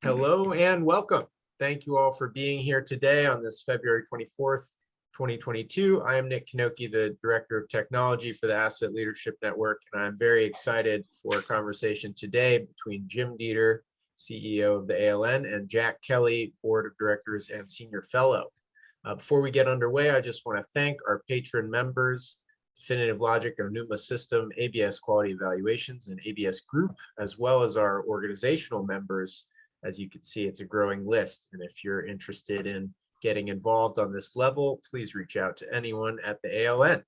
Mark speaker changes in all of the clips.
Speaker 1: Hello and welcome. Thank you all for being here today on this February 24th, 2022. I am Nick Kanoki, the Director of Technology for the Asset Leadership Network, and I'm very excited for a conversation today between Jim Dieter, CEO of the ALN, and Jack Kelly, Board of Directors and Senior Fellow. Before we get underway, I just want to thank our patron members, Definitive Logic, Onuma System, ABS Quality Evaluations, and ABS Group, as well as our organizational members. As you can see, it's a growing list. And if you're interested in getting involved on this level, please reach out to anyone at the ALN.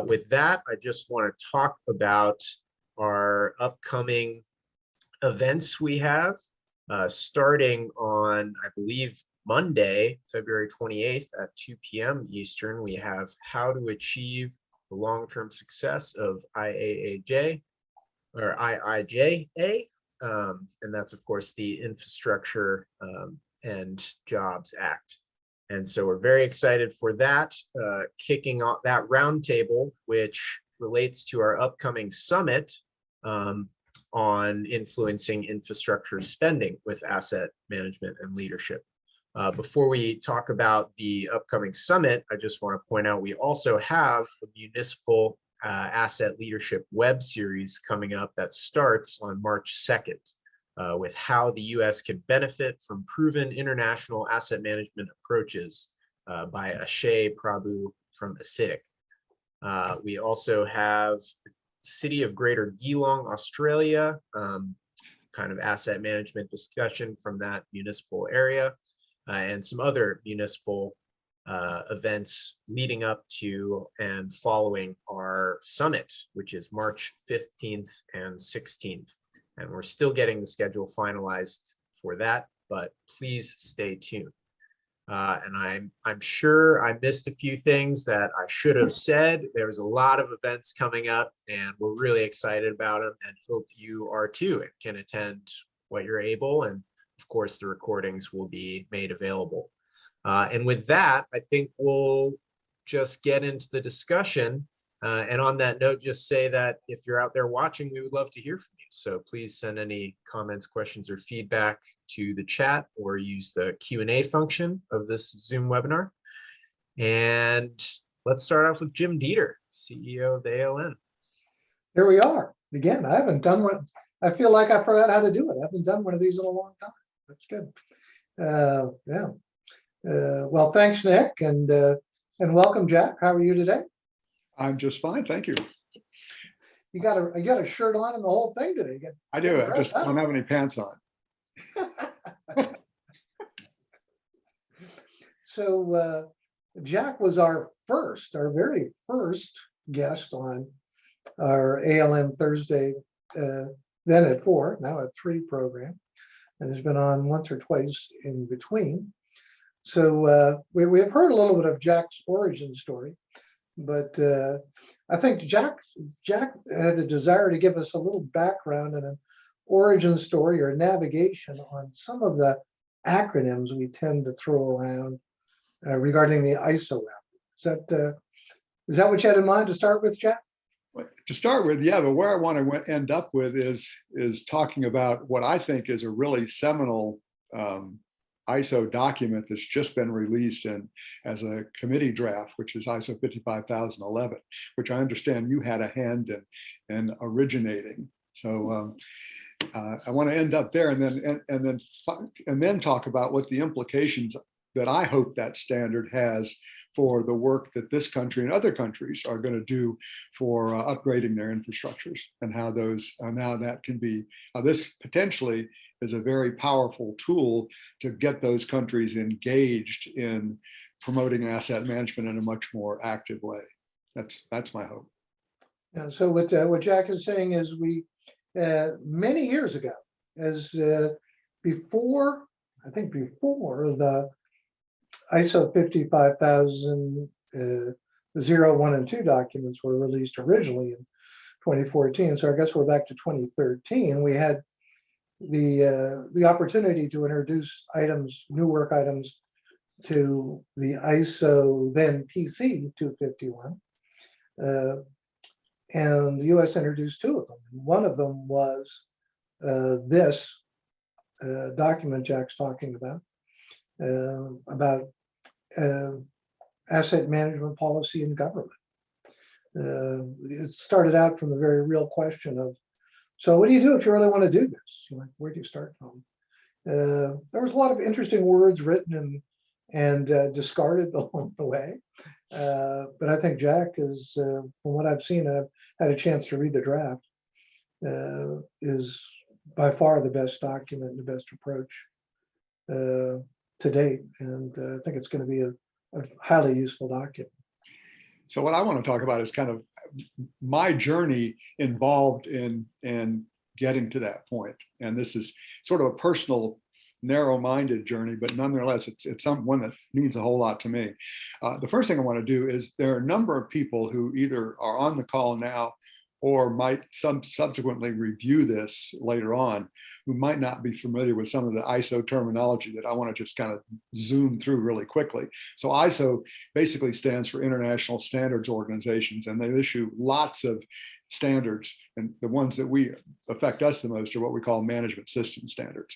Speaker 1: With that, I just want to talk about our upcoming events we have starting on, I believe, Monday, February 28th at 2 p.m. Eastern. We have How to Achieve the Long-Term Success of IAAJ or IIJA. And that's, of course, the Infrastructure and Jobs Act. And so we're very excited for that, kicking off that roundtable, which relates to our upcoming summit on influencing infrastructure spending with asset management and leadership. Before we talk about the upcoming summit, I just want to point out we also have a municipal asset leadership web series coming up that starts on March 2nd with how the U.S. can benefit from proven international asset management approaches by Ashay Prabhu from ASIC. We also have the City of Greater Geelong, Australia, kind of asset management discussion from that municipal area, and some other municipal events leading up to and following our summit, which is March 15th and 16th. And we're still getting the schedule finalized for that, but please stay tuned. And I'm sure I missed a few things that I should have said. There's a lot of events coming up, and we're really excited about them and hope you are too and can attend what you're able. And of course, the recordings will be made available. And with that, I think we'll just get into the discussion. And on that note, just say that if you're out there watching, we would love to hear from you. So please send any comments, questions, or feedback to the chat or use the Q&A function of this Zoom webinar. And let's start off with Jim Dieter, CEO of the ALN.
Speaker 2: Here we are. Again, I haven't done one. I feel like I forgot how to do it. I haven't done one of these in a long time. That's good. Yeah. Well, thanks, Nick, and welcome, Jack. How are you today?
Speaker 3: I'm just fine, thank you.
Speaker 2: You got a shirt on and the whole thing today.
Speaker 3: I do. I just don't have any pants on.
Speaker 2: So Jack was our very first guest on our ALN Thursday, then at 4, now at 3 program, and has been on once or twice in between. So we have heard a little bit of Jack's origin story, but I think Jack had a desire to give us a little background and an origin story or navigation on some of the acronyms we tend to throw around regarding the ISO app. Is that what you had in mind to start with, Jack?
Speaker 3: To start with, yeah, but where I want to end up with is talking about what I think is a really seminal ISO document that's just been released as a committee draft, which is ISO 55011, which I understand you had a hand in originating. So I want to end up there and then talk about what the implications that I hope that standard has for the work that this country and other countries are going to do for upgrading their infrastructures, and how that can be, how this potentially is a very powerful tool to get those countries engaged in promoting asset management in a much more active way. That's my hope.
Speaker 2: Yeah, so what Jack is saying is we many years ago, as before the ISO 55000 0, 1, and 2 documents were released originally in 2014. So I guess we're back to 2013. We had the opportunity to introduce new work items to the ISO then PC 251. And the US introduced 2 of them. One of them was this document Jack's talking about asset management policy in government. It started out from the very real question of, so what do you do if you really want to do this? Like, where do you start from? There was a lot of interesting words written and discarded along the way. But I think Jack is, from what I've seen, I've had a chance to read the draft, is by far the best document and the best approach to date. And I think it's going to be a highly useful document.
Speaker 3: So what I want to talk about is kind of my journey involved in getting to that point. And this is sort of a personal, narrow-minded journey, but nonetheless, it's one that means a whole lot to me. The first thing I want to do is there are a number of people who either are on the call now or might subsequently review this later on, who might not be familiar with some of the ISO terminology that I want to just kind of zoom through really quickly. So ISO basically stands for International Standards Organizations, and they issue lots of standards, and the ones that affect us the most are what we call management system standards.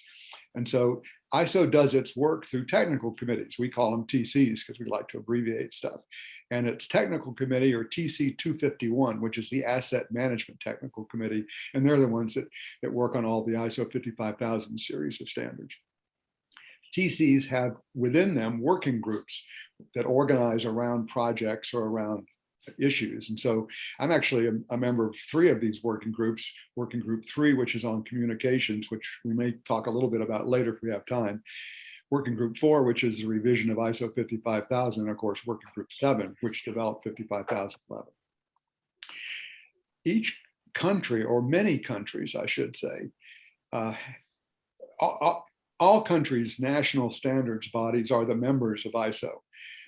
Speaker 3: And so ISO does its work through technical committees. We call them TCs because we like to abbreviate stuff. And its technical committee, or TC 251, which is the Asset Management Technical Committee. And they're the ones that work on all the ISO 55000 series of standards. TCs have within them working groups that organize around projects or around issues. And so I'm actually a member of 3 of these working groups. Working group 3, which is on communications, which we may talk a little bit about later if we have time. Working group 4, which is the revision of ISO 55000, and of course, working group 7, which developed 55011. Each country, or many countries, I should say, all countries' national standards bodies are the members of ISO.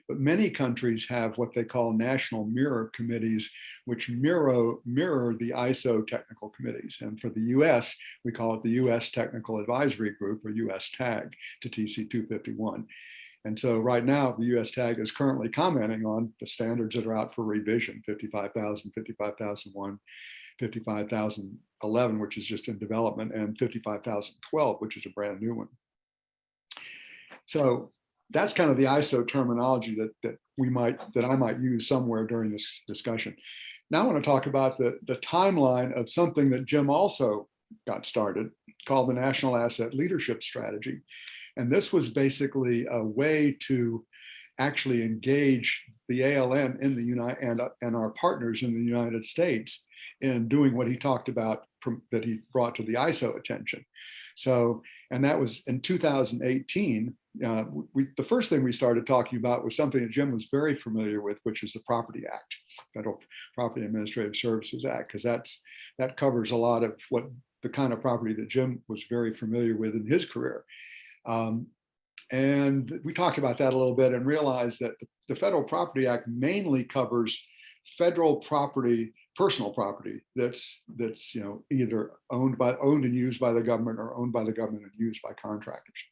Speaker 3: But many countries have what they call national mirror committees, which mirror the ISO technical committees. And for the US, we call it the US Technical Advisory Group, or US TAG, to TC 251. And so right now, the US TAG is currently commenting on the standards that are out for revision, 55000, 55001, 55011, which is just in development, and 55012, which is a brand new one. So that's kind of the ISO terminology that I might use somewhere during this discussion. Now I want to talk about the timeline of something that Jim also got started, called the National Asset Leadership Strategy. And this was basically a way to actually engage the ALN in the and our partners in the United States in doing what he talked about, that he brought to the ISO attention. So, and that was in 2018. The first thing we started talking about was something that Jim was very familiar with, which is the Property Act, Federal Property Administrative Services Act, because that covers a lot of what the kind of property that Jim was very familiar with in his career. And we talked about that a little bit and realized that the Federal Property Act mainly covers federal property, personal property that's either owned and used by the government, or owned by the government and used by contractors.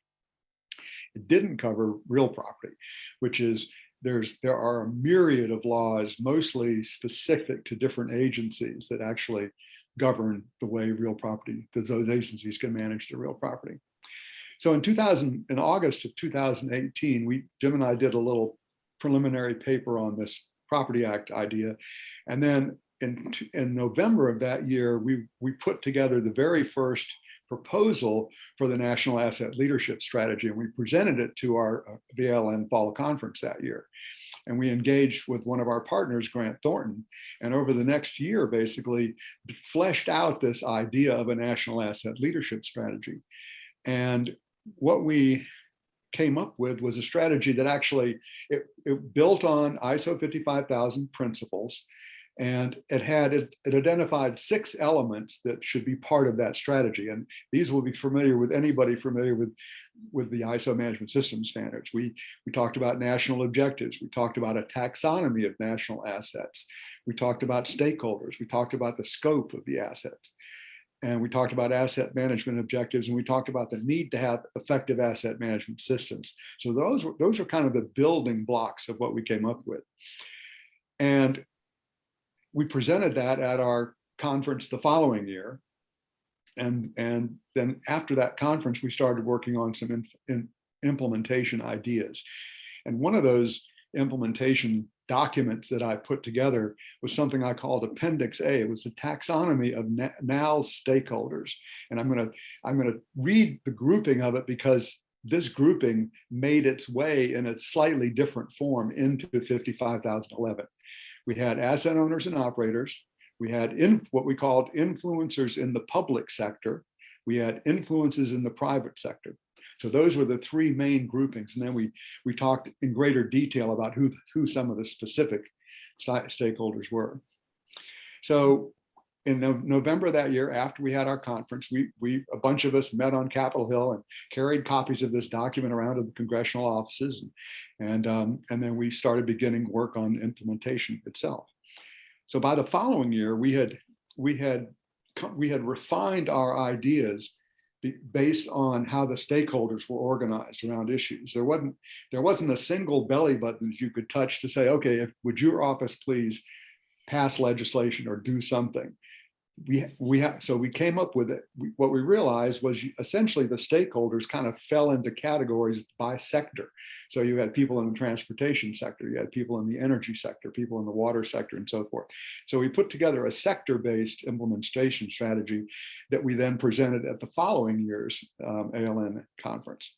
Speaker 3: It didn't cover real property, which is there are a myriad of laws, mostly specific to different agencies, that actually govern the way real property, that those agencies can manage the real property. So in August of 2018, Jim and I did a little preliminary paper on this Property Act idea. And then in November of that year, we put together the very first proposal for the National Asset Leadership Strategy, and we presented it to the ALN Fall Conference that year. And we engaged with one of our partners, Grant Thornton, and over the next year, basically fleshed out this idea of a National Asset Leadership Strategy. And what we came up with was a strategy that actually, it built on ISO 55000 principles, and it identified 6 elements that should be part of that strategy. And these will be familiar with anybody familiar with the ISO management system standards. We talked about national objectives. We talked about a taxonomy of national assets. We talked about stakeholders. We talked about the scope of the assets. And we talked about asset management objectives, and we talked about the need to have effective asset management systems. So those are kind of the building blocks of what we came up with. And we presented that at our conference the following year. And then after that conference, we started working on some implementation ideas. And one of those implementation documents that I put together was something I called Appendix A. It was a taxonomy of NAL's stakeholders. And I'm gonna read the grouping of it because this grouping made its way in a slightly different form into 55,011. We had asset owners and operators. We had what we called influencers in the public sector. We had influences in the private sector. So those were the three main groupings. And then we talked in greater detail about who some of the specific stakeholders were. So in November of that year, after we had our conference, a bunch of us met on Capitol Hill and carried copies of this document around to the congressional offices. And then we started beginning work on implementation itself. So by the following year, we had refined our ideas based on how the stakeholders were organized around issues. There wasn't a single belly button that you could touch to say, okay, would your office please pass legislation or do something? So we came up with it. What we realized was essentially the stakeholders kind of fell into categories by sector. So you had people in the transportation sector, you had people in the energy sector, people in the water sector, and so forth. So we put together a sector-based implementation strategy that we then presented at the following year's ALN conference.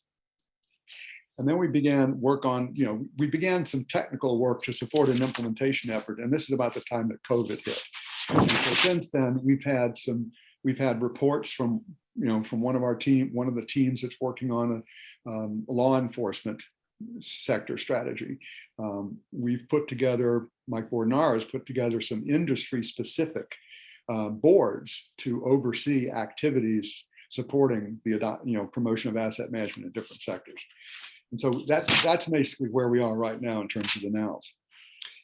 Speaker 3: And then we began work on, we began some technical work to support an implementation effort. And this is about the time that COVID hit. And so since then, we've had reports from one of the teams that's working on a law enforcement sector strategy. We've put together, Mike Bordenara has put together some industry specific boards to oversee activities supporting the promotion of asset management in different sectors. And so that's basically where we are right now in terms of the NALs.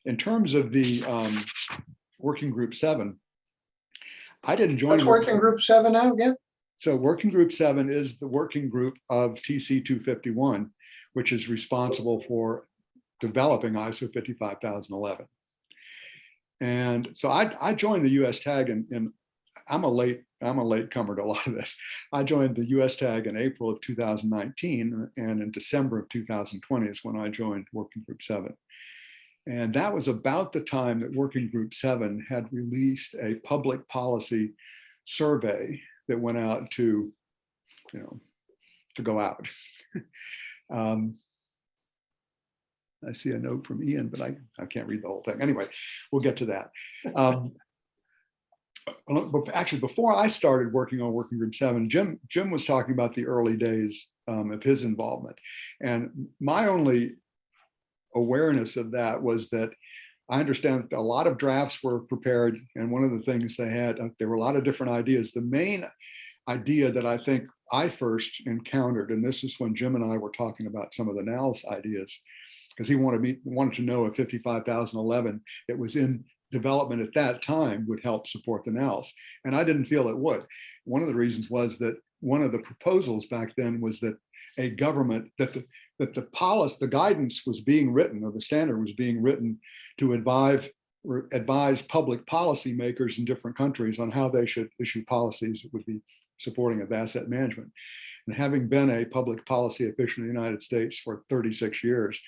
Speaker 3: In terms of the Working Group 7, I didn't join.
Speaker 2: What's Working Group 7 now again?
Speaker 3: So Working Group 7 is the working group of TC 251, which is responsible for developing ISO 55011. And so I joined the US TAG and I'm a late comer to a lot of this. I joined the US TAG in April of 2019, and in December of 2020 is when I joined Working Group 7. And that was about the time that Working Group 7 had released a public policy survey that went out to go out. I see a note from Ian, but I can't read the whole thing. Anyway, we'll get to that. Actually, before I started working on Working Group 7, Jim was talking about the early days of his involvement. And my only awareness of that was that I understand that a lot of drafts were prepared, and one of the things they had, there were a lot of different ideas. The main idea that I think I first encountered, and this is when Jim and I were talking about some of the NALS ideas, because he wanted to know if 55,011 that was in development at that time would help support the NALS, and I didn't feel it would. One of the reasons was that one of the proposals back then was that a government, that the policy, the guidance was being written, or the standard was being written to advise public policy makers in different countries on how they should issue policies that would be supporting of asset management. And having been a public policy official in the United States for 36 years,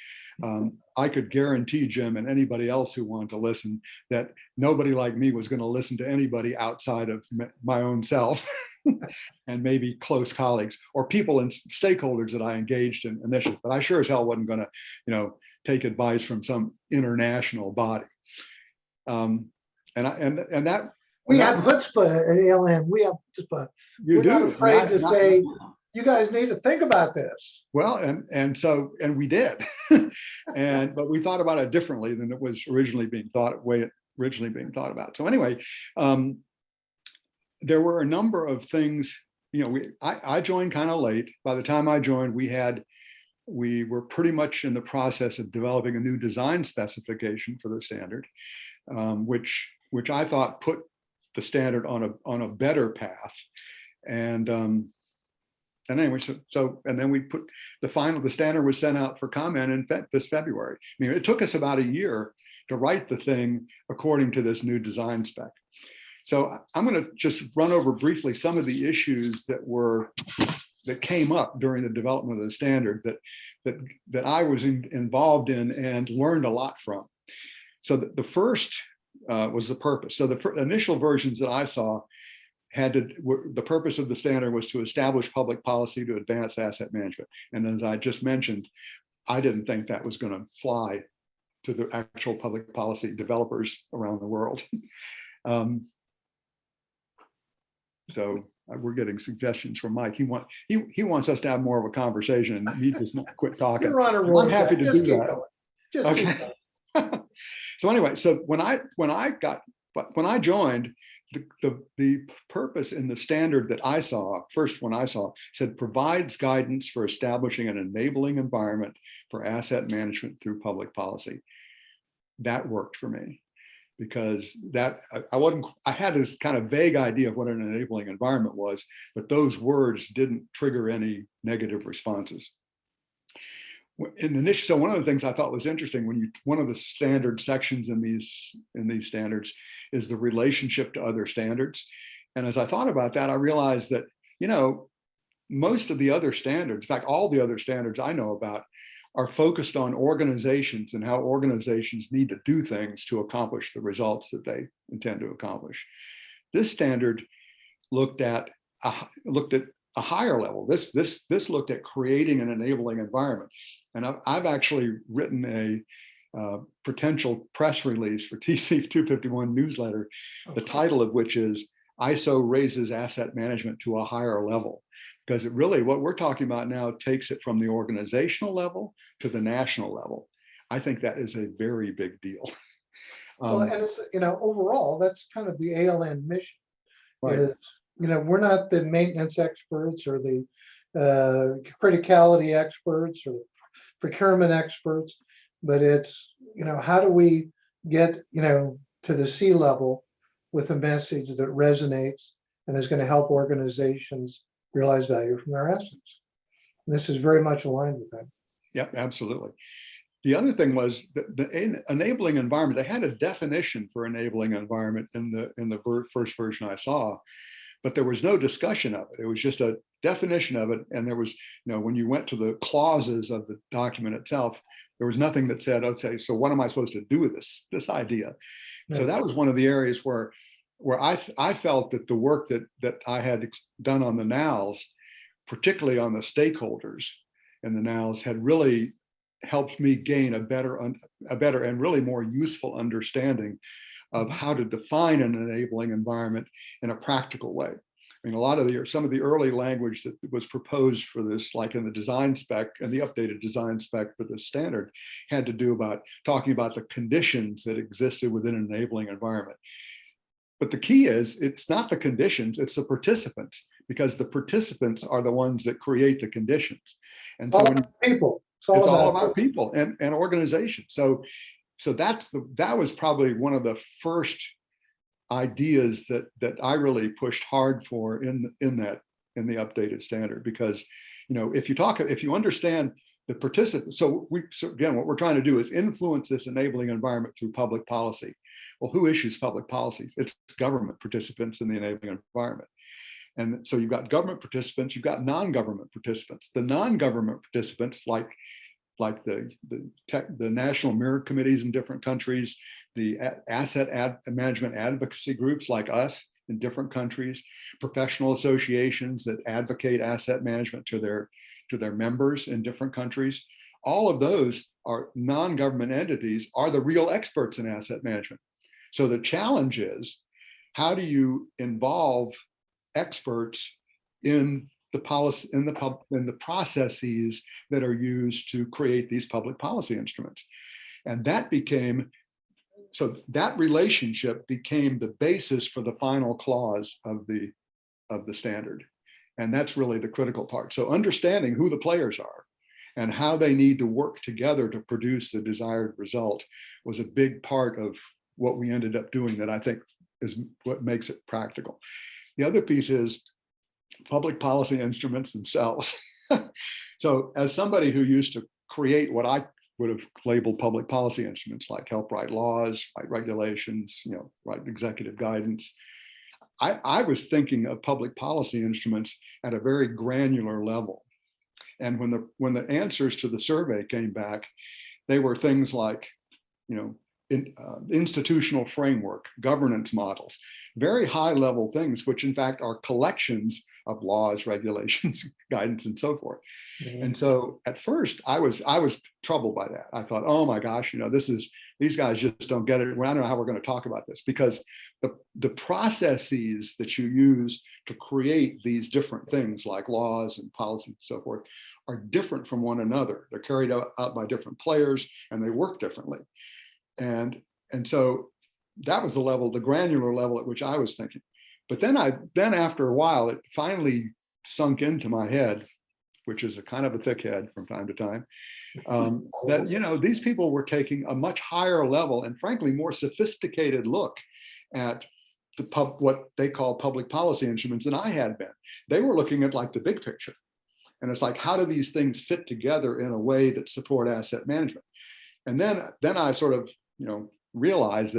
Speaker 3: I could guarantee Jim and anybody else who wanted to listen that nobody like me was going to listen to anybody outside of my own self and maybe close colleagues or people and stakeholders that I engaged in initially. But I sure as hell wasn't going to, take advice from some international body. And that
Speaker 2: we have chutzpah at ALN. We have chutzpah. We're not afraid to say, you guys need to think about this.
Speaker 3: Well, and we did, but we thought about it differently than it was originally being thought about. So anyway, there were a number of things. I joined kind of late. By the time I joined, we were pretty much in the process of developing a new design specification for the standard, which I thought put the standard on a better path. And anyway, and then we put the standard was sent out for comment in this February. I mean, it took us about a year to write the thing according to this new design spec. So I'm going to just run over briefly some of the issues that came up during the development of the standard that I was involved in and learned a lot from. So the first was the purpose. So the initial versions that I saw the purpose of the standard was to establish public policy to advance asset management. And as I just mentioned, I didn't think that was going to fly to the actual public policy developers around the world. So we're getting suggestions from Mike. He wants us to have more of a conversation and me just quit talking.
Speaker 2: You're on a roll.
Speaker 3: I'm happy to do that.
Speaker 2: Just keep
Speaker 3: Okay.
Speaker 2: going.
Speaker 3: So anyway, so when I joined, the purpose in the standard that I saw, first one I saw, said provides guidance for establishing an enabling environment for asset management through public policy. That worked for me because I had this kind of vague idea of what an enabling environment was, but those words didn't trigger any negative responses. So one of the things I thought was interesting one of the standard sections in these standards is the relationship to other standards. And as I thought about that, I realized that, most of the other standards, in fact, all the other standards I know about are focused on organizations and how organizations need to do things to accomplish the results that they intend to accomplish. This standard looked at a higher level. This looked at creating an enabling environment. And I've actually written a potential press release for TC 251 newsletter, the title of which is ISO raises asset management to a higher level. Because it really, what we're talking about now takes it from the organizational level to the national level. I think that is a very big deal.
Speaker 2: Well, and it's, overall, that's kind of the ALN mission.
Speaker 3: Right.
Speaker 2: Is, we're not the maintenance experts or the criticality experts or procurement experts, but it's, how do we get, to the C level with a message that resonates and is going to help organizations realize value from their assets. And this is very much aligned with that.
Speaker 3: Yep, absolutely. The other thing was the enabling environment. They had a definition for enabling environment in the first version I saw, but there was no discussion of it. It was just a definition of it. And there was, when you went to the clauses of the document itself, there was nothing that said, okay, so what am I supposed to do with this idea? Yeah. So that was one of the areas where I felt that the work that I had done on the NALs, particularly on the stakeholders in the NALs, had really helped me gain a better and really more useful understanding of how to define an enabling environment in a practical way. I mean, some of the early language that was proposed for this, like in the design spec and the updated design spec for this standard, had to do about talking about the conditions that existed within an enabling environment. But the key is, it's not the conditions, it's the participants, because the participants are the ones that create the conditions. And so
Speaker 2: people.
Speaker 3: It's all about people and organizations. So that was probably one of the first ideas that I really pushed hard for in the updated standard, because if you understand the participants, so again, what we're trying to do is influence this enabling environment through public policy. Well, who issues public policies? It's government participants in the enabling environment. And so you've got government participants, you've got non-government participants. The non-government participants, like the national merit committees in different countries, the asset management advocacy groups like us in different countries, professional associations that advocate asset management to their members in different countries. All of those are non-government entities, are the real experts in asset management. So the challenge is, how do you involve experts in the policy, in the processes that are used to create these public policy instruments? And that relationship became the basis for the final clause of the standard. And that's really the critical part. So understanding who the players are and how they need to work together to produce the desired result was a big part of what we ended up doing, that I think is what makes it practical. The other piece is public policy instruments themselves. So as somebody who used to create what I would have labeled public policy instruments, like help write laws, write regulations, write executive guidance, I was thinking of public policy instruments at a very granular level. And when the answers to the survey came back, they were things like, institutional framework, governance models, very high level things, which in fact are collections of laws, regulations, guidance, and so forth. And so at first I was troubled by that. I thought, oh my gosh, these guys just don't get it. Well, I don't know how we're going to talk about this, because the processes that you use to create these different things like laws and policy and so forth are different from one another. They're carried out by different players and they work differently. And so that was the granular level at which I was thinking. But then after a while, it finally sunk into my head, which is a kind of a thick head from time to time, that, these people were taking a much higher level and frankly, more sophisticated look at what they call public policy instruments than I had been. They were looking at like the big picture. And it's like, how do these things fit together in a way that support asset management? And then I sort of, realized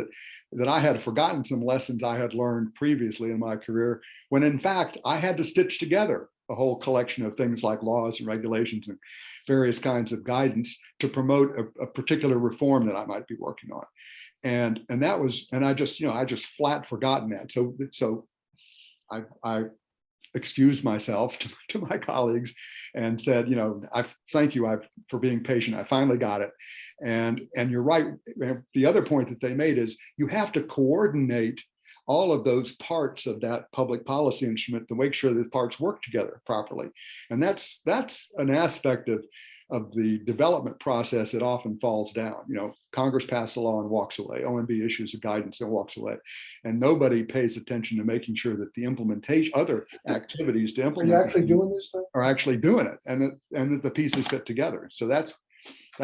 Speaker 3: that I had forgotten some lessons I had learned previously in my career, when in fact, I had to stitch together a whole collection of things like laws and regulations and various kinds of guidance to promote a particular reform that I might be working on. And I just flat forgotten that. So I excused myself to my colleagues and said, I thank you for being patient. I finally got it. And you're right. The other point that they made is you have to coordinate all of those parts of that public policy instrument to make sure that parts work together properly. And that's an aspect of the development process that often falls down. Congress passes a law and walks away. OMB issues a guidance and walks away. And nobody pays attention to making sure that the implementation, other activities to implement,
Speaker 2: are you actually doing this stuff?
Speaker 3: Are actually doing it, and that the pieces fit together. So that's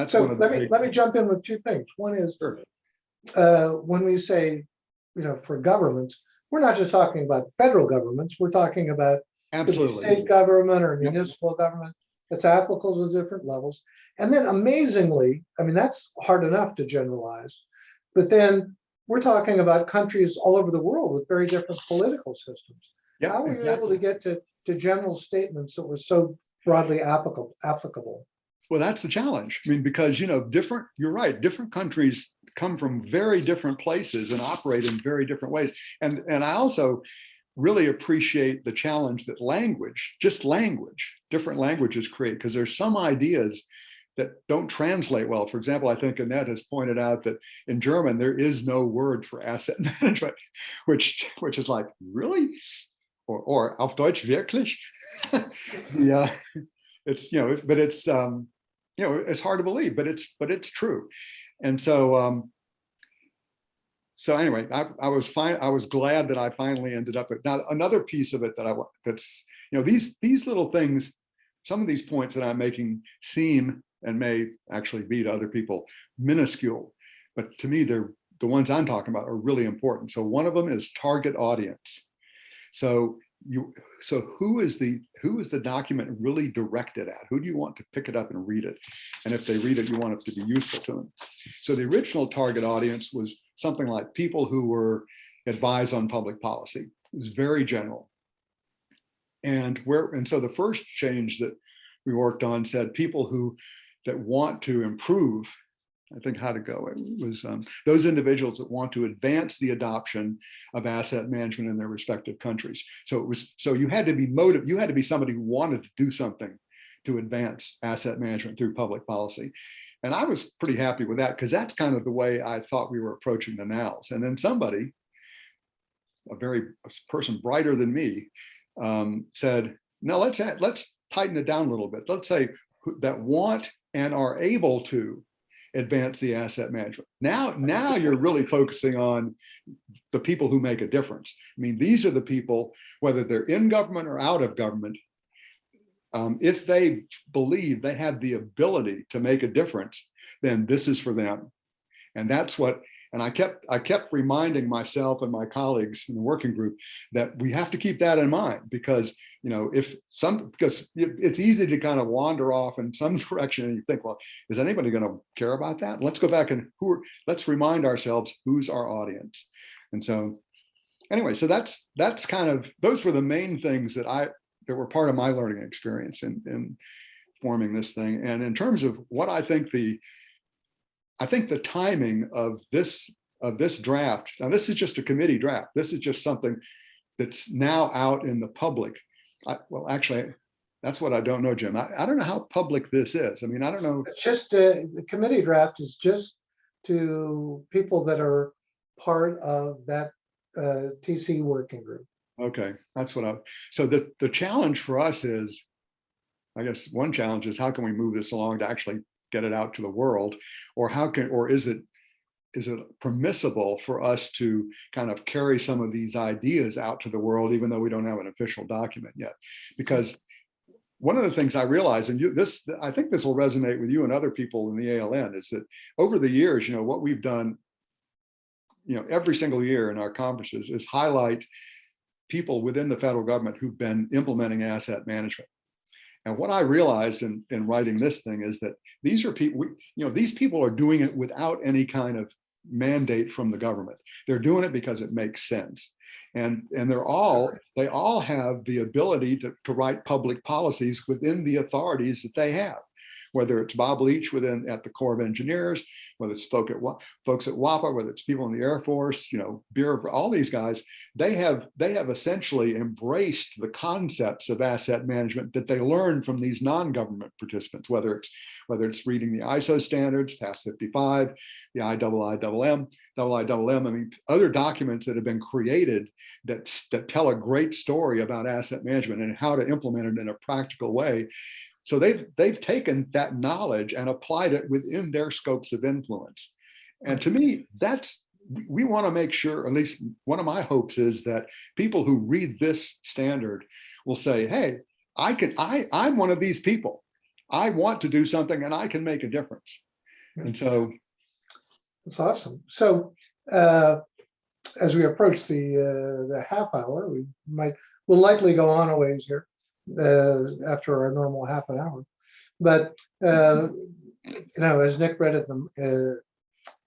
Speaker 2: so
Speaker 3: one of the
Speaker 2: let me jump in with two things. One is,
Speaker 3: sure.
Speaker 2: When we say, for governments, we're not just talking about federal governments, we're talking about
Speaker 3: Absolutely.
Speaker 2: state government or
Speaker 3: Yep.
Speaker 2: municipal government. It's applicable to different levels. And then amazingly, that's hard enough to generalize, but then we're talking about countries all over the world with very different political systems.
Speaker 3: Yeah,
Speaker 2: How were you able to get to general statements that were so broadly applicable?
Speaker 3: Well, that's the challenge. Because, you're right, different countries come from very different places and operate in very different ways. And I also really appreciate the challenge that different languages create, because there's some ideas that don't translate well. For example, I think Annette has pointed out that in German, there is no word for asset management, which is like, really? Or auf Deutsch wirklich? Yeah, it's, but it's, it's hard to believe, but it's true. And so, so anyway, I was glad that I finally ended up at. Now, another piece of it that's these little things, some of these points that I'm making seem and may actually be to other people minuscule, but to me, they're the ones I'm talking about are really important. So one of them is target audience. So who is the document really directed at? Who do you want to pick it up and read it? And if they read it, you want it to be useful to them. So the original target audience was something like people who were advised on public policy. It was very general. And so the first change that we worked on said people that want to improve. I think how to go. It was those individuals that want to advance the adoption of asset management in their respective countries. So you had to be motivated. You had to be somebody who wanted to do something to advance asset management through public policy. And I was pretty happy with that, because that's kind of the way I thought we were approaching the NALs. And then somebody, a person brighter than me, said, no, let's tighten it down a little bit. Let's say that want and are able to advance the asset management. Now you're really focusing on the people who make a difference. These are the people, whether they're in government or out of government, if they believe they have the ability to make a difference, then this is for them. And that's what, and I kept reminding myself and my colleagues in the working group that we have to keep that in mind, because because it's easy to kind of wander off in some direction and you think, well, is anybody going to care about that? Let's go back and let's remind ourselves who's our audience. And so anyway, so that's kind of, those were the main things that were part of my learning experience in forming this thing. And in terms of what I think the timing of this draft, now this is just a committee draft. This is just something that's now out in the public. Well, actually, that's what I don't know, Jim. I don't know how public this is. I mean, I don't know.
Speaker 2: It's just, the committee draft is just to people that are part of that TC working group.
Speaker 3: Okay, that's what so the challenge for us is, I guess one challenge is how can we move this along to actually get it out to the world, or is it permissible for us to kind of carry some of these ideas out to the world, even though we don't have an official document yet? Because one of the things I realize, and I think this will resonate with you and other people in the ALN, is that over the years, what we've done, every single year in our conferences is highlight people within the federal government who've been implementing asset management. And what I realized in writing this thing is that these are people, these people are doing it without any kind of mandate from the government. They're doing it because it makes sense. And they all have the ability to write public policies within the authorities that they have, whether it's Bob Leach at the Corps of Engineers, whether it's folks at WAPA, whether it's people in the Air Force, Bureau, all these guys, they have essentially embraced the concepts of asset management that they learned from these non-government participants, whether it's reading the ISO standards, PAS 55, the IIIM, I mean, other documents that have been created that tell a great story about asset management and how to implement it in a practical way. So they've taken that knowledge and applied it within their scopes of influence. And to me, we want to make sure, at least one of my hopes is that people who read this standard will say, hey, I'm one of these people. I want to do something and I can make a difference. And so.
Speaker 2: That's awesome. So as we approach the half hour, we'll likely go on a ways here. After our normal half an hour, but as Nick read it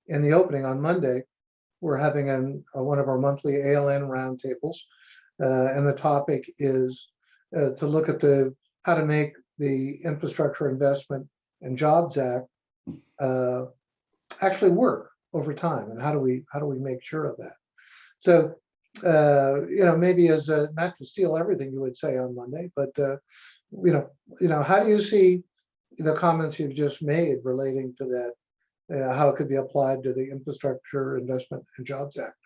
Speaker 2: in the opening on Monday, we're having one of our monthly ALN roundtables, and the topic is to look at how to make the Infrastructure Investment and Jobs Act actually work over time, and how do we make sure of that? So. Maybe as not to steal everything you would say on Monday, but how do you see the comments you've just made relating to that, how it could be applied to the Infrastructure Investment and Jobs Act?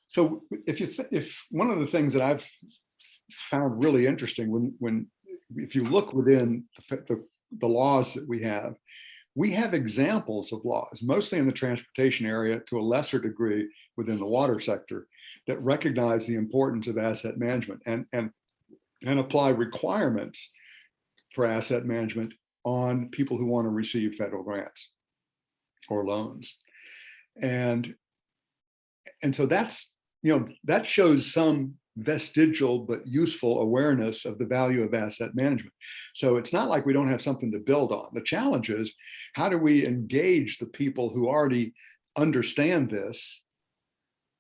Speaker 3: So if one of the things that I've found really interesting if you look within the laws that we have examples of laws, mostly in the transportation area, to a lesser degree within the water sector, that recognize the importance of asset management and apply requirements for asset management on people who want to receive federal grants or loans. And so that shows some vestigial but useful awareness of the value of asset management. So it's not like we don't have something to build on. The challenge is, how do we engage the people who already understand this?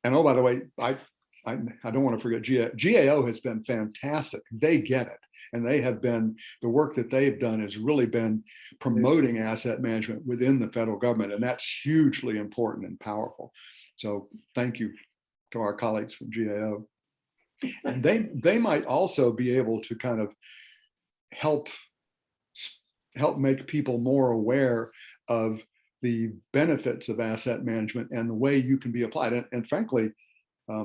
Speaker 3: And oh, by the way, I don't want to forget GAO has been fantastic. They get it. And the work that they've done has really been promoting asset management within the federal government. And that's hugely important and powerful. So thank you to our colleagues from GAO. And they might also be able to kind of help make people more aware of the benefits of asset management and the way you can be applied. And frankly, I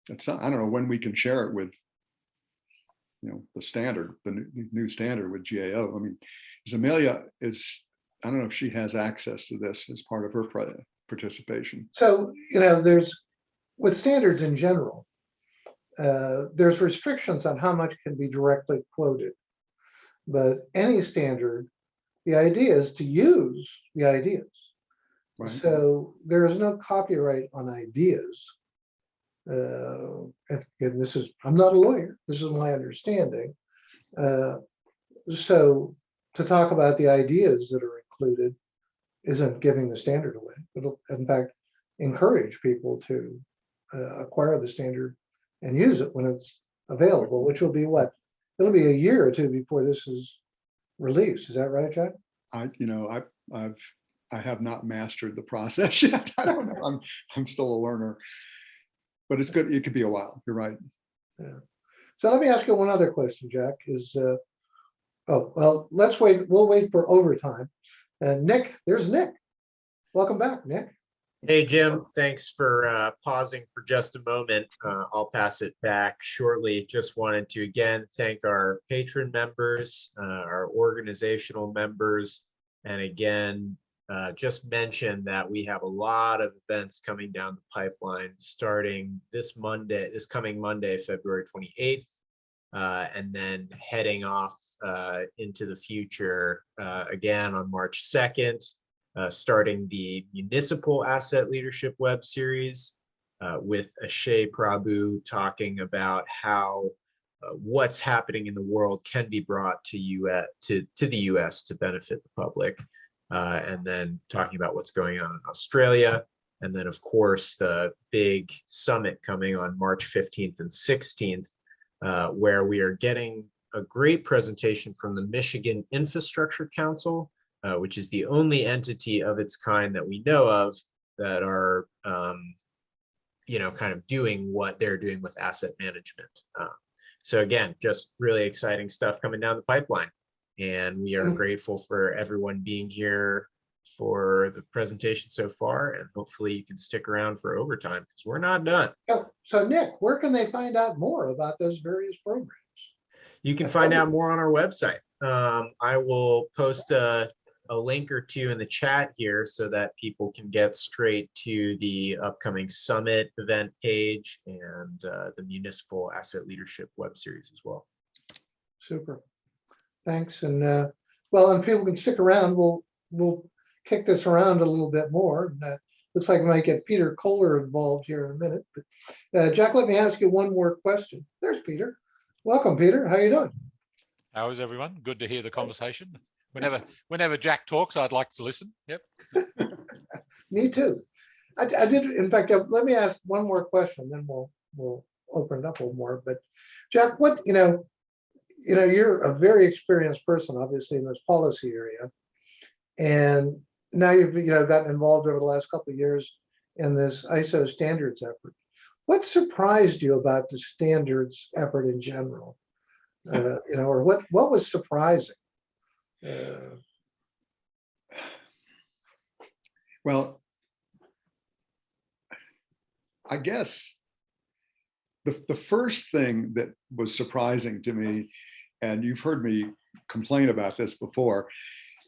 Speaker 3: don't know when we can share it with the standard, the new standard with GAO. I mean, Amelia I don't know if she has access to this as part of her participation.
Speaker 2: So, with standards in general, there's restrictions on how much can be directly quoted, but any standard, the idea is to use the ideas. Right. So there is no copyright on ideas. And I'm not a lawyer, this is my understanding. So to talk about the ideas that are included isn't giving the standard away. It'll, in fact, encourage people to acquire the standard and use it when it's available, which will be what? It'll be a year or two before this is released. Is that right, Jack?
Speaker 3: I have not mastered the process yet. I don't know. I'm still a learner, but it's good. It could be a while. You're right.
Speaker 2: Yeah. So let me ask you one other question, Jack. Oh, well, let's wait. We'll wait for overtime. Nick, there's Nick. Welcome back, Nick.
Speaker 1: Hey, Jim, thanks for pausing for just a moment. I'll pass it back shortly. Just wanted to again thank our patron members, our organizational members, and again, just mention that we have a lot of events coming down the pipeline starting this coming Monday, February 28th, and then heading off into the future again on March 2nd. Starting the Municipal Asset Leadership web series with Ashay Prabhu talking about how what's happening in the world can be brought to the US to benefit the public, and then talking about what's going on in Australia, and then of course the big summit coming on March 15th and 16th, where we are getting a great presentation from the Michigan Infrastructure Council, which is the only entity of its kind that we know of that are, kind of doing what they're doing with asset management. So again, just really exciting stuff coming down the pipeline. And we are grateful for everyone being here for the presentation so far. And hopefully you can stick around for overtime because we're not done.
Speaker 2: So Nick, where can they find out more about those various programs?
Speaker 1: You can find out more on our website. I will post a link or two in the chat here so that people can get straight to the upcoming summit event page and the Municipal Asset Leadership web series as well.
Speaker 2: Super. Thanks. And well, and if people can stick around, we'll kick this around a little bit more. And, looks like we might get Peter Kohler involved here in a minute. But Jack, let me ask you one more question. There's Peter. Welcome, Peter. How you doing?
Speaker 4: How is everyone? Good to hear the conversation. Whenever Jack talks, I'd like to listen. Yep.
Speaker 2: Me too. I did. In fact, let me ask one more question, then we'll open it up a little more. But Jack, you're a very experienced person, obviously, in this policy area, and now you've gotten involved over the last couple of years in this ISO standards effort. What surprised you about the standards effort in general? Or what was surprising?
Speaker 3: Well, I guess the first thing that was surprising to me, and you've heard me complain about this before,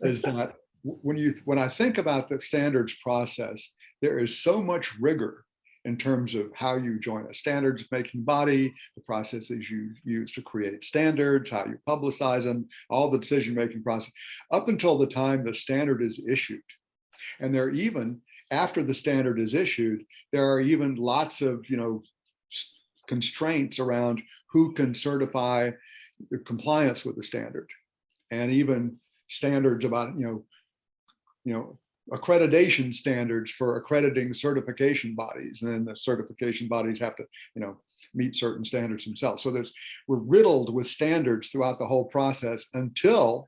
Speaker 3: is that when I think about the standards process, there is so much rigor in terms of how you join a standards making body, the processes you use to create standards, how you publicize them, all the decision making process, up until the time the standard is issued. And there are even, after the standard is issued, there are even lots of constraints around who can certify the compliance with the standard, and even standards about accreditation standards for accrediting certification bodies, and then the certification bodies have to meet certain standards themselves. So we're riddled with standards throughout the whole process until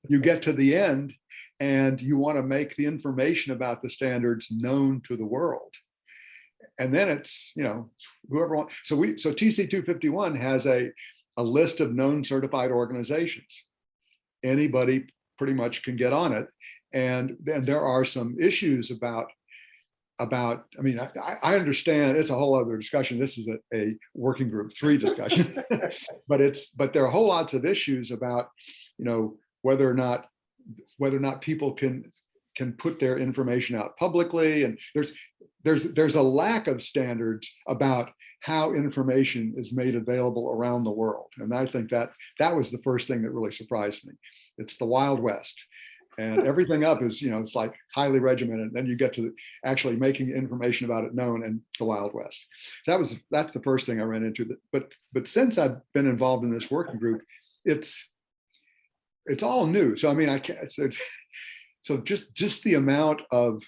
Speaker 3: you get to the end and you want to make the information about the standards known to the world. And then it's whoever wants. So TC 251 has a list of known certified organizations. Anybody pretty much can get on it. And then there are some issues about, I understand it's a whole other discussion. This is a working group 3 discussion, but there are whole lots of issues about, whether or not people can put their information out publicly. And there's a lack of standards about how information is made available around the world. And I think that was the first thing that really surprised me. It's the Wild West. And everything up is, it's like highly regimented. Then you get to actually making information about it known, and it's the Wild West. So that's the first thing I ran into. But since I've been involved in this working group, it's all new. So I can't. So just the amount of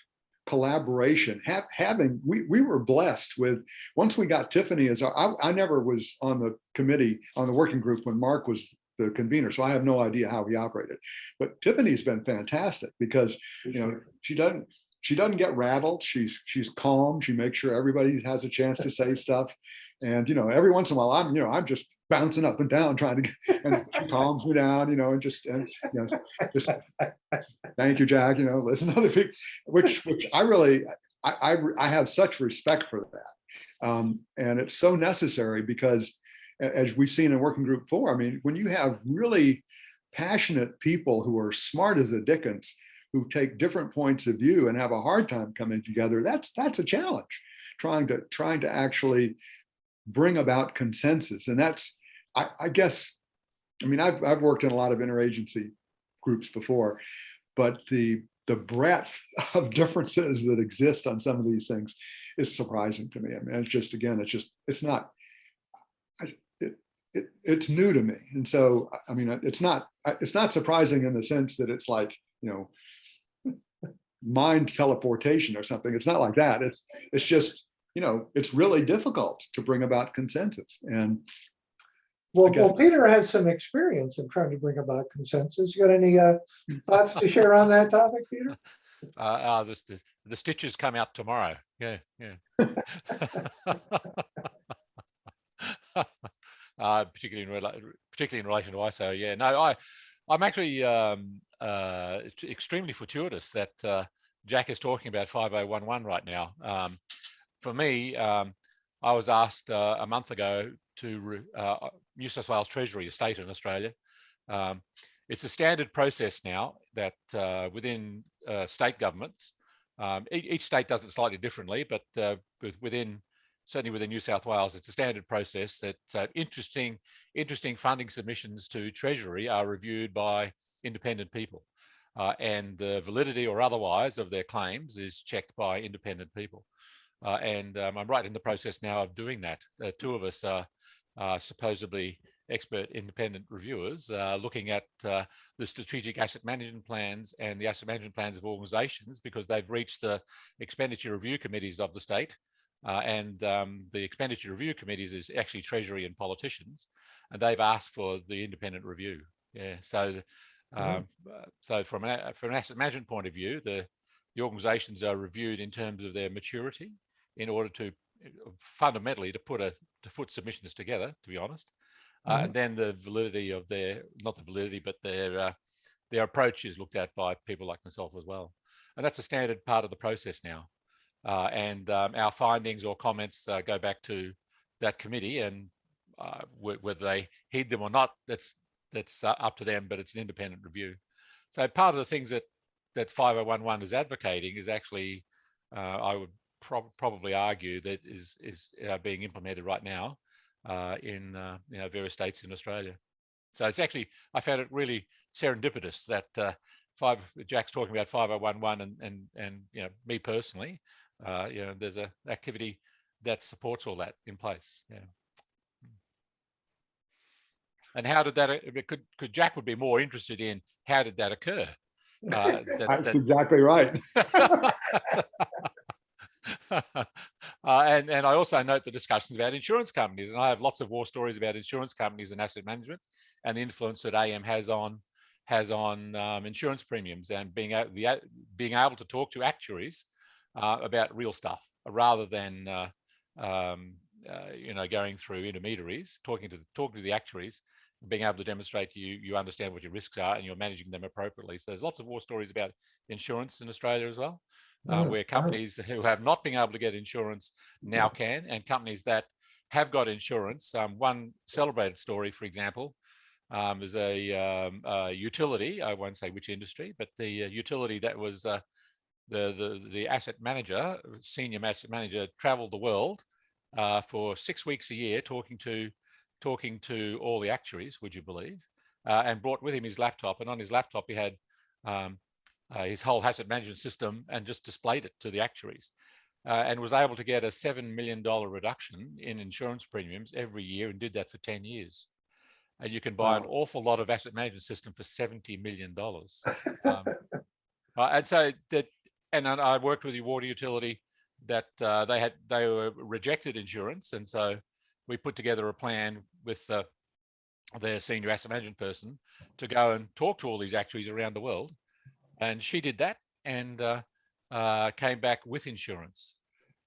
Speaker 3: collaboration, we were blessed with, once we got Tiffany as I never was on the committee, on the working group when Mark was the convener, so I have no idea how he operated. But Tiffany's been fantastic because, you know, she doesn't get rattled. She's calm. She makes sure everybody has a chance to say stuff. And, you know, every once in a while, I'm just bouncing up and down trying to get, and she calms me down, you know, and just thank you, Jack, you know, listen to other people, which I really, I have such respect for that. And it's so necessary because, as we've seen in Working Group 4, I mean, when you have really passionate people who are smart as the dickens, who take different points of view and have a hard time coming together, that's a challenge, trying to actually bring about consensus. And that's, I guess, I mean, I've worked in a lot of interagency groups before, but the breadth of differences that exist on some of these things is surprising to me. I mean, it's just, again, it's new to me. And so, I mean, it's not surprising in the sense that it's like, you know, mind teleportation or something. It's not like that. It's just, you know, it's really difficult to bring about consensus. And
Speaker 2: well, Peter has some experience in trying to bring about consensus. You got any thoughts to share on that topic, Peter?
Speaker 4: The stitches come out tomorrow. Yeah. Particularly in relation to ISO. Yeah, no, I'm actually extremely fortuitous that Jack is talking about 5011 right now. For me, I was asked a month ago to New South Wales Treasury, a state in Australia. It's a standard process now that within state governments, each state does it slightly differently, but certainly within New South Wales, it's a standard process that interesting funding submissions to Treasury are reviewed by independent people, and the validity or otherwise of their claims is checked by independent people. And I'm right in the process now of doing that. Two of us are supposedly expert independent reviewers looking at the strategic asset management plans and the asset management plans of organisations, because they've reached the expenditure review committees of the state. And the expenditure review committees is actually Treasury and politicians, and they've asked for the independent review. Yeah, so so from an asset management point of view, the organisations are reviewed in terms of their maturity, in order to fundamentally to put submissions together, to be honest, and then the validity of not the validity, but their approach is looked at by people like myself as well, and that's a standard part of the process now. And our findings or comments go back to that committee, and whether they heed them or not, that's up to them, but it's an independent review. So part of the things that 5011 is advocating is actually, I would probably argue, that is being implemented right now in various states in Australia. So it's actually, I found it really serendipitous that Jack's talking about 5011 and me personally, there's an activity that supports all that in place. Yeah. And how did that? Could Jack would be more interested in how did that occur?
Speaker 3: That's exactly right.
Speaker 4: And I also note the discussions about insurance companies, and I have lots of war stories about insurance companies and asset management, and the influence that AM has on insurance premiums, and being able to talk to actuaries about real stuff rather than going through intermediaries, talking to the actuaries, being able to demonstrate you understand what your risks are and you're managing them appropriately. So there's lots of war stories about insurance in Australia as well, where companies who have not been able to get insurance now can, and companies that have got insurance. One celebrated story, for example, is a utility. I won't say which industry, but the utility that was the asset manager, senior asset manager, traveled the world for 6 weeks a year talking to all the actuaries, would you believe, and brought with him his laptop, and on his laptop he had his whole asset management system, and just displayed it to the actuaries, and was able to get a $7 million reduction in insurance premiums every year, and did that for 10 years. And you can buy an awful lot of asset management system for $70 million. And so that and then I worked with the water utility that they were rejected insurance, and so we put together a plan with their senior asset management person to go and talk to all these actuaries around the world, and she did that and came back with insurance.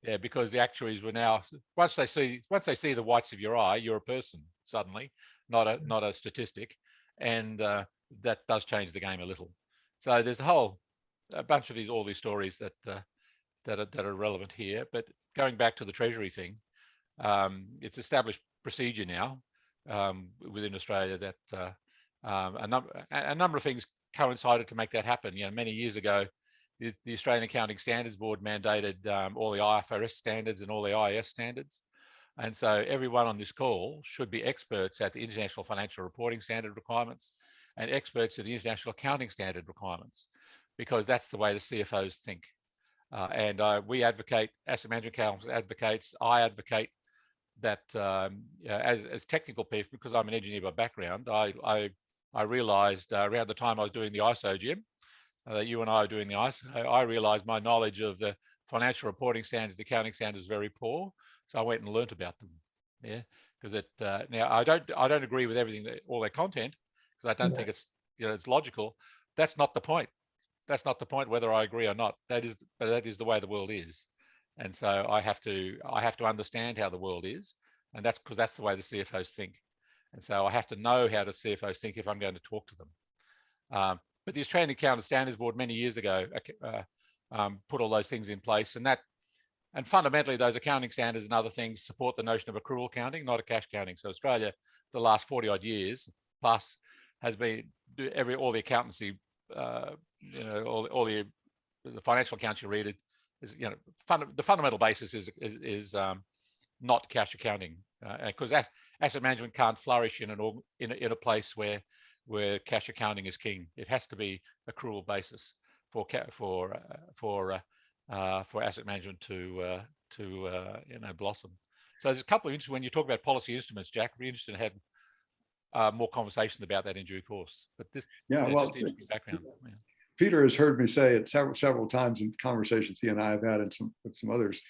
Speaker 4: Yeah, because the actuaries were now, once they see the whites of your eye, you're a person suddenly, not a statistic, and that does change the game a little. So there's a bunch of all these stories that are relevant here. But going back to the Treasury thing, it's established procedure now within Australia that a number of things coincided to make that happen. Many years ago, the Australian Accounting Standards Board mandated all the IFRS standards and all the IAS standards. And so everyone on this call should be experts at the International Financial Reporting Standard requirements and experts at the International Accounting Standard requirements, because that's the way the CFOs think. And we advocate, Asset Management Council advocates, I advocate that as technical people, because I'm an engineer by background, I realized around the time I was doing the ISO, Jim, that you and I are doing the ISO, I realized my knowledge of the financial reporting standards, the accounting standards, is very poor. So I went and learnt about them. Yeah, because now I don't agree with everything, all their content, because I don't think it's it's logical. That's not the point. That's not the point whether I agree or not. That is the way the world is, and so I have to understand how the world is, and that's because that's the way the CFOs think, and so I have to know how the CFOs think if I'm going to talk to them. But the Australian Accounting Standards Board many years ago put all those things in place, and fundamentally those accounting standards and other things support the notion of accrual accounting, not a cash accounting. So Australia, the last 40 odd years plus, has been all the accountancy, all the financial accounts you read, is the fundamental basis is not cash accounting, because asset management can't flourish in a place where cash accounting is king. It has to be accrual basis for asset management to blossom. So there's a couple of interesting, when you talk about policy instruments, Jack, we're interested in having more conversations about that in due course. But this, just interesting background. Yeah.
Speaker 3: Peter has heard me say it several times in conversations he and I have had, and with some others,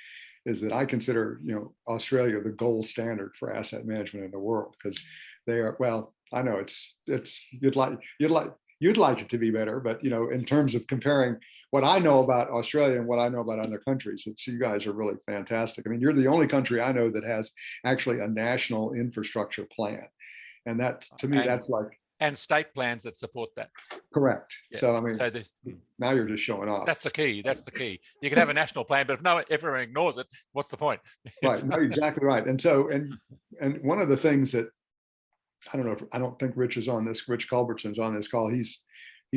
Speaker 3: is that I consider Australia the gold standard for asset management in the world, because they are, well, I know it's you'd like it to be better, but in terms of comparing what I know about Australia and what I know about other countries, you guys are really fantastic. I mean, you're the only country I know that has actually a national infrastructure plan, and that, to me, that's like,
Speaker 4: and state plans that support that.
Speaker 3: Correct. Yeah. So I mean,
Speaker 4: so
Speaker 3: now you're just showing off.
Speaker 4: That's the key. That's the key. You can have a national plan, but if everyone ignores it, what's the point?
Speaker 3: Right. No, exactly right. And so, and one of the things that I don't think Rich Culbertson's on this call. He's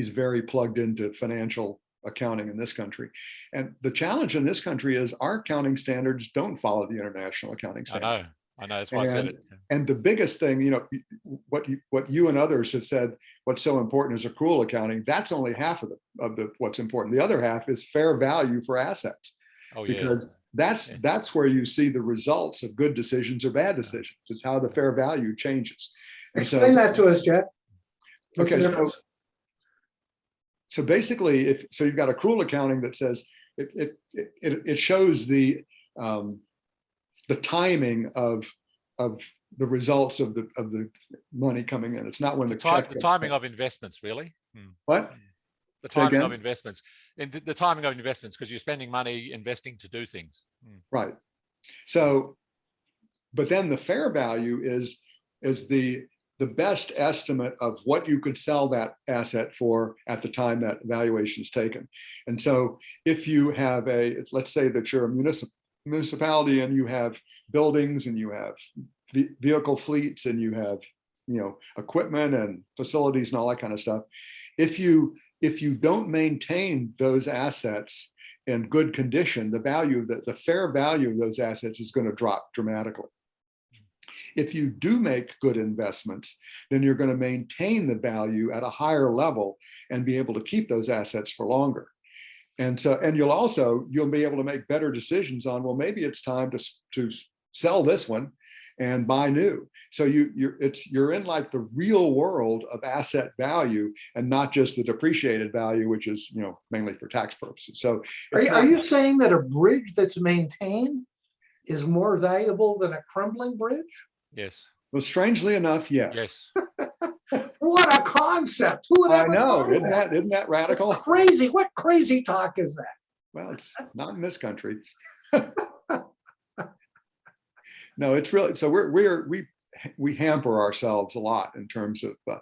Speaker 3: very plugged into financial accounting in this country. And the challenge in this country is our accounting standards don't follow the international accounting standards.
Speaker 4: I know. That's why I said it.
Speaker 3: And the biggest thing, what you and others have said, what's so important is accrual accounting. That's only half of what's important. The other half is fair value for assets. Oh, yeah. Because that's where you see the results of good decisions or bad decisions. It's how the fair value changes. And
Speaker 2: explain that to us, Jack.
Speaker 3: Okay, so basically, you've got accrual accounting that says it shows the timing of the results of the money coming in. It's not when the
Speaker 4: timing of investments, really.
Speaker 3: What?
Speaker 4: The timing of investments, and the timing of investments, because you're spending money investing to do things.
Speaker 3: Right. So, but then the fair value is the best estimate of what you could sell that asset for at the time that valuation is taken. And so if you have let's say that you're a municipality and you have buildings and you have vehicle fleets and you have equipment and facilities and all that kind of stuff, if you don't maintain those assets in good condition, the fair value of those assets is going to drop dramatically. If you do make good investments, then you're going to maintain the value at a higher level and be able to keep those assets for longer. And so, and you'll be able to make better decisions on, well, maybe it's time to sell this one and buy new. So you're in like the real world of asset value and not just the depreciated value, which is, you know, mainly for tax purposes. So
Speaker 2: Are you saying that a bridge that's maintained is more valuable than a crumbling bridge?
Speaker 4: Yes.
Speaker 3: well, strangely enough, yes.
Speaker 4: Yes.
Speaker 2: What a concept! Who would
Speaker 3: I
Speaker 2: ever
Speaker 3: know,
Speaker 2: thought of that?
Speaker 3: isn't that radical?
Speaker 2: It's crazy. What crazy talk is that?
Speaker 3: Well, it's not in this country. No, it's really, so we hamper ourselves a lot in terms of, but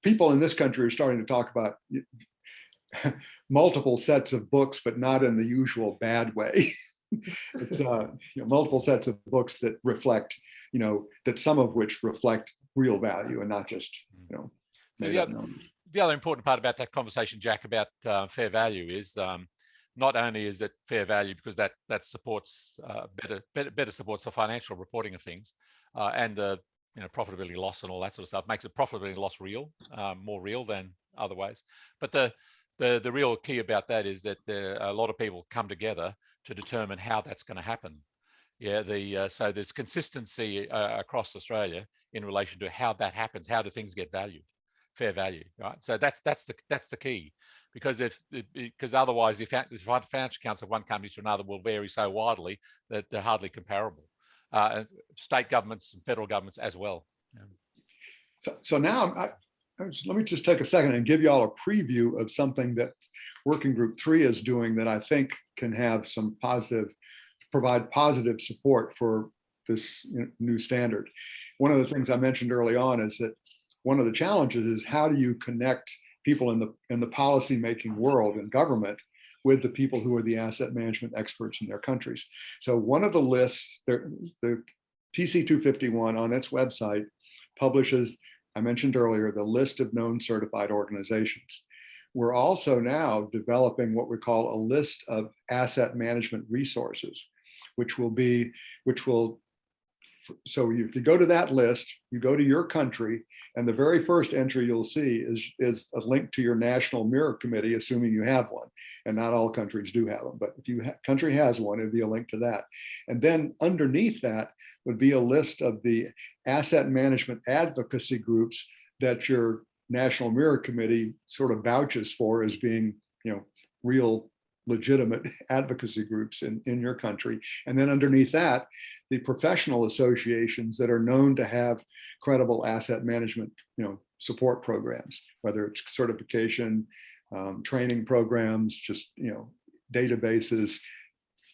Speaker 3: people in this country are starting to talk about multiple sets of books, but not in the usual bad way. It's you know, multiple sets of books that reflect, you know, that some of which reflect real value and not just, you know, made up numbers.
Speaker 4: The other important part about that conversation, Jack, about fair value is not only is it fair value because that supports better supports the financial reporting of things and the, you know, profitability loss and all that sort of stuff, makes it profitability loss real, more real than other ways. But the real key about that is that a lot of people come together to determine how that's going to happen. Yeah, so there's consistency across Australia in relation to how that happens. How do things get valued? Fair value, right? So that's the key, because because otherwise the financial accounts of one company to another will vary so widely that they're hardly comparable. State governments and federal governments as well. Yeah.
Speaker 3: So now let me just take a second and give you all a preview of something that Working Group 3 is doing that I think can have some provide positive support for this new standard. One of the things I mentioned early on is that one of the challenges is how do you connect people in the policy making world and government with the people who are the asset management experts in their countries. So one of the lists, the TC 251 on its website publishes, I mentioned earlier, the list of known certified organizations. We're also now developing what we call a list of asset management resources, so if you go to that list, you go to your country, and the very first entry you'll see is a link to your National Mirror Committee, assuming you have one. And not all countries do have them, but if your country has one, it'd be a link to that. And then underneath that would be a list of the asset management advocacy groups that your National Mirror Committee sort of vouches for as being, you know, real legitimate advocacy groups in your country. And then underneath that, the professional associations that are known to have credible asset management, you know, support programs, whether it's certification, training programs, just, you know, databases,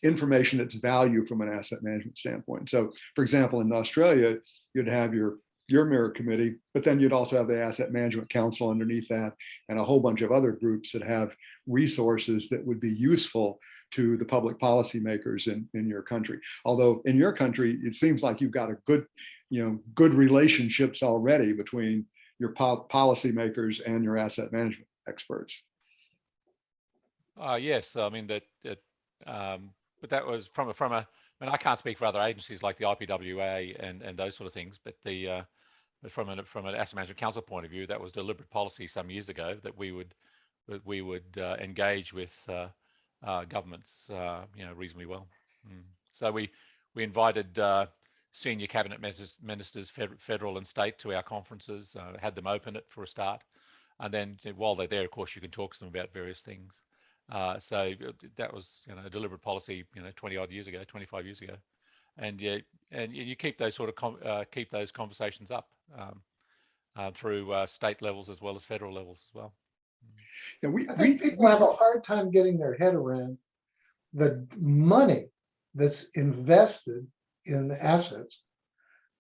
Speaker 3: information that's value from an asset management standpoint. So for example, in Australia, you'd have your Mirror Committee, but then you'd also have the Asset Management Council underneath that, and a whole bunch of other groups that have resources that would be useful to the public policymakers in your country. Although in your country, it seems like you've got a good, you know, good relationships already between your policymakers and your asset management experts.
Speaker 4: Yes, I mean but that was from a. I mean, I can't speak for other agencies like the IPWA and those sort of things, but but from an asset management council point of view, that was deliberate policy some years ago that we would engage with governments, you know, reasonably well. So we invited senior cabinet ministers, federal and state, to our conferences, had them open it for a start, and then while they're there, of course, you can talk to them about various things. So that was, you know, a deliberate policy, you know, 20-odd years ago, 25 years ago, and you keep those sort of keep those conversations up through state levels as well as federal levels as well.
Speaker 2: Yeah, I think people have a hard time getting their head around the money that's invested in assets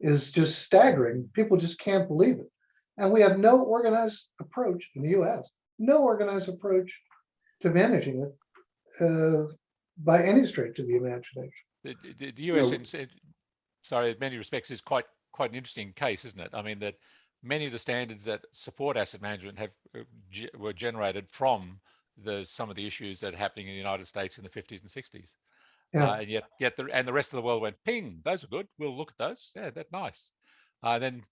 Speaker 2: is just staggering. People just can't believe it, and we have no organized approach in the U.S. No organized approach to managing it by any stretch of the imagination.
Speaker 4: The US, sorry, in many respects, is quite an interesting case, isn't it? I mean, that many of the standards that support asset management were generated from some of the issues that are happening in the United States in the 50s and 60s.
Speaker 2: Yeah.
Speaker 4: And yet the rest of the world went, ping, those are good. We'll look at those. Yeah, that's nice. Then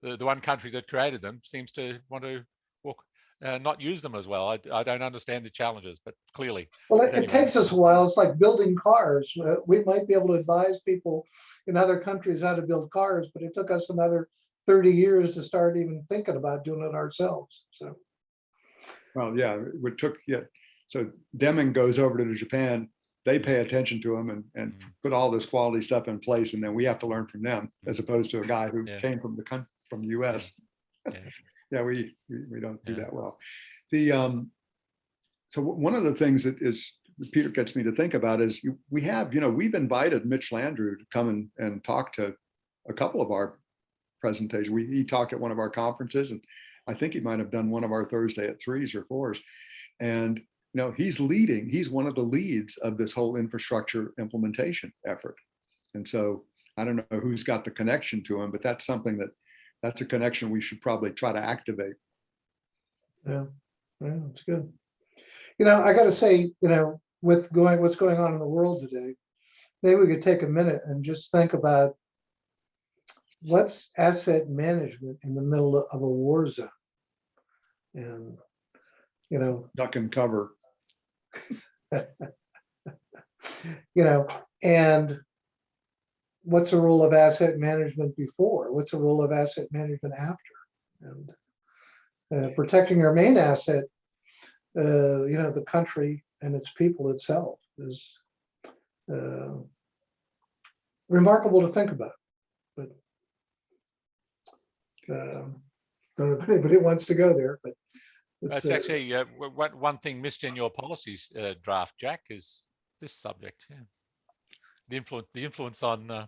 Speaker 4: the one country that created them seems to want to walk. not use them as well. I don't understand the challenges, but clearly.
Speaker 2: Well,
Speaker 4: But
Speaker 2: it
Speaker 4: anyway.
Speaker 2: takes us a while. It's like building cars. We might be able to advise people in other countries how to build cars, but it took us another 30 years to start even thinking about doing it ourselves. So,
Speaker 3: Well, yeah, it took, yeah. So Deming goes over to Japan, they pay attention to him and put all this quality stuff in place, and then we have to learn from them, as opposed to a guy who came from the US. Yeah, we don't do that well. So one of the things that Peter gets me to think about is we've invited Mitch Landrieu to come and talk to a couple of our presentations. He talked at one of our conferences, and I think he might have done one of our Thursday at 3s or 4s. And he's one of the leads of this whole infrastructure implementation effort. And so I don't know who's got the connection to him, but that's something that's a connection we should probably try to activate.
Speaker 2: yeah, it's good. I got to say, with what's going on in the world today, maybe we could take a minute and just think about what's asset management in the middle of a war zone. And,
Speaker 3: Duck and cover.
Speaker 2: and what's the role of asset management before? What's the role of asset management after? And protecting our main asset, the country and its people itself, is remarkable to think about. But don't know if anybody wants to go there, but
Speaker 4: it's actually one thing missed in your policies draft, Jack, is this subject. Yeah. The influence on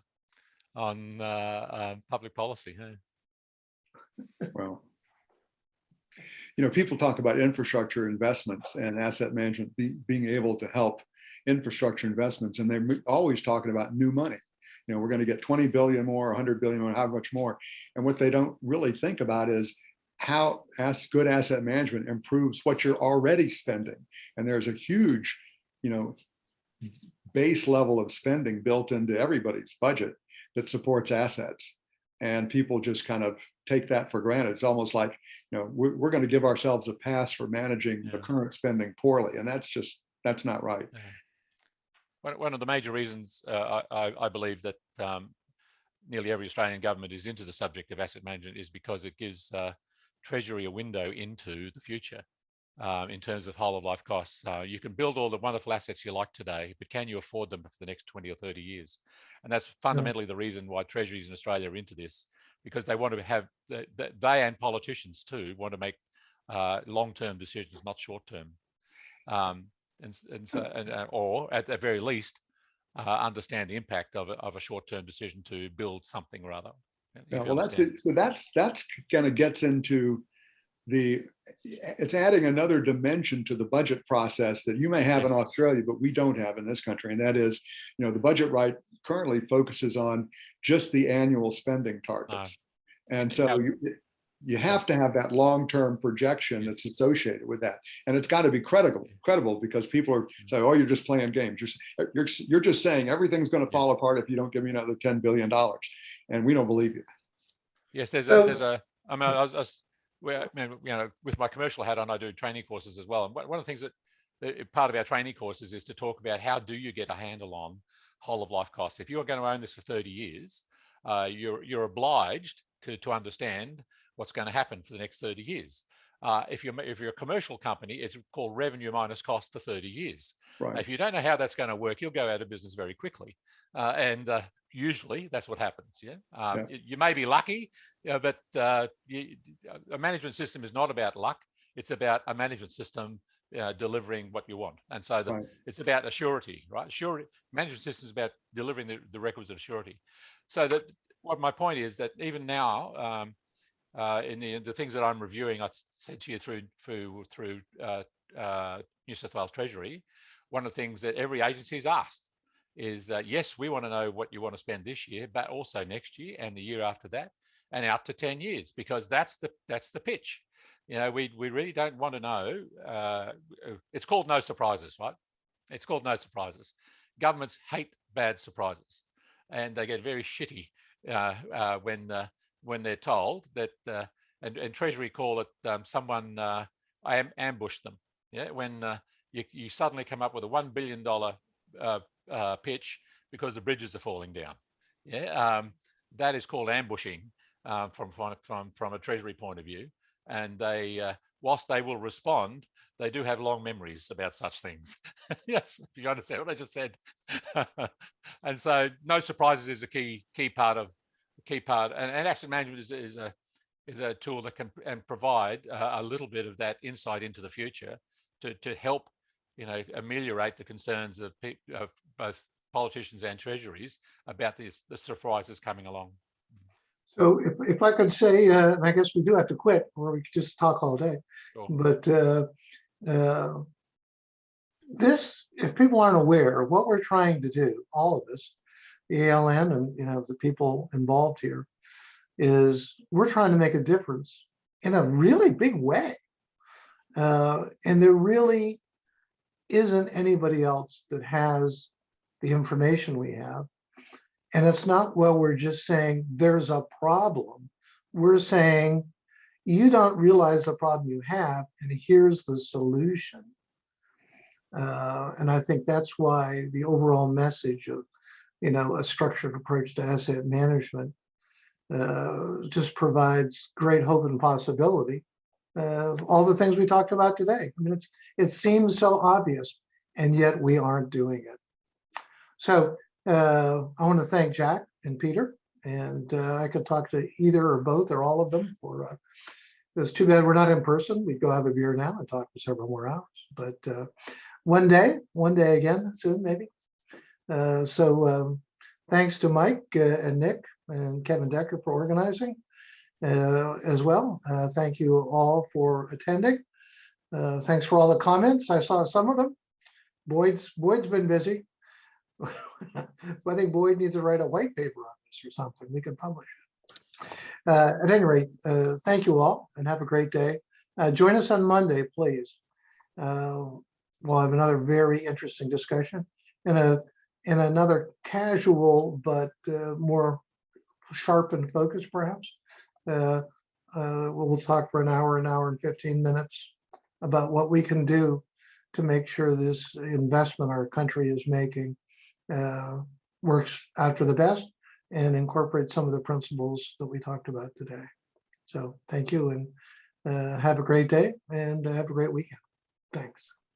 Speaker 4: public policy.
Speaker 3: Well, people talk about infrastructure investments and asset management being able to help infrastructure investments, and they're always talking about new money. We're going to get 20 billion more, 100 billion more, how much more. And what they don't really think about is how good asset management improves what you're already spending. And there's a huge, base level of spending built into everybody's budget that supports assets. And people just kind of take that for granted. It's almost like, we're going to give ourselves a pass for managing the current spending poorly. And that's not right.
Speaker 4: One of the major reasons I believe that nearly every Australian government is into the subject of asset management is because it gives Treasury a window into the future in terms of whole of life costs. You can build all the wonderful assets you like today, but can you afford them for the next 20 or 30 years? And that's fundamentally the reason why Treasuries in Australia are into this, because they want to have, they and politicians too want to make long-term decisions, not short-term. Or at the very least, understand the impact of a short-term decision to build something or other.
Speaker 3: Yeah, well, that's it. So that's kind of gets into it's adding another dimension to the budget process that you may have in Australia, but we don't have in this country. And that is, the budget right currently focuses on just the annual spending targets. And so you have to have that long-term projection that's associated with that. And it's got to be credible, because people are saying, oh, you're just playing games. You're just saying everything's going to fall apart if you don't give me another $10 billion. And we don't believe you.
Speaker 4: Yes, with my commercial hat on, I do training courses as well. And one of the things that part of our training courses is to talk about how do you get a handle on whole of life costs. If you're going to own this for 30 years, you're obliged to understand what's going to happen for the next 30 years. If you're a commercial company, it's called revenue minus cost for 30 years.
Speaker 3: Right.
Speaker 4: If you don't know how that's going to work, you'll go out of business very quickly. And usually that's what happens. You may be lucky, but a management system is not about luck. It's about a management system delivering what you want. And so it's about a surety, right? Management system is about delivering the requisite surety. So that what my point is that even now, in the things that I'm reviewing, I said to you through New South Wales Treasury, one of the things that every agency is asked is that, yes, we want to know what you want to spend this year, but also next year and the year after that, and out to 10 years, because that's the pitch. We really don't want to know. It's called no surprises, right? It's called no surprises. Governments hate bad surprises, and they get very shitty when they're told that. And Treasury call it someone ambush them. Yeah, when you suddenly come up with a $1 billion pitch because the bridges are falling down. Yeah, that is called ambushing from a treasury point of view. And they, whilst they will respond, they do have long memories about such things. Yes, if you understand what I just said. And so, no surprises is a key part. And asset management is a tool that can provide a little bit of that insight into the future to help, ameliorate the concerns of both politicians and treasuries about the surprises coming along.
Speaker 2: So if I could say, and I guess we do have to quit, or we could just talk all day.
Speaker 4: Sure.
Speaker 2: But this, if people aren't aware of what we're trying to do, all of us, the ALN and the people involved here, is we're trying to make a difference in a really big way. And there really isn't anybody else that has the information we have. And it's not, well, we're just saying there's a problem. We're saying you don't realize the problem you have, and here's the solution. And I think that's why the overall message of, a structured approach to asset management just provides great hope and possibility. All the things we talked about today. I mean, it seems so obvious, and yet we aren't doing it. So I want to thank Jack and Peter, and I could talk to either or both or all of them. It's too bad we're not in person. We'd go have a beer now and talk for several more hours. But one day again soon, maybe. So thanks to Mike and Nick and Kevin Decker for organizing as well. Thank you all for attending. Thanks for all the comments. I saw some of them. Boyd's been busy. I think Boyd needs to write a white paper on this or something. We can publish it. At any rate, thank you all and have a great day. Join us on Monday, please. We'll have another very interesting discussion and another casual but more sharp and focused, perhaps. We'll talk for an hour and 15 minutes about what we can do to make sure this investment our country is making works out for the best and incorporate some of the principles that we talked about today. So thank you, and have a great day and have a great weekend. Thanks.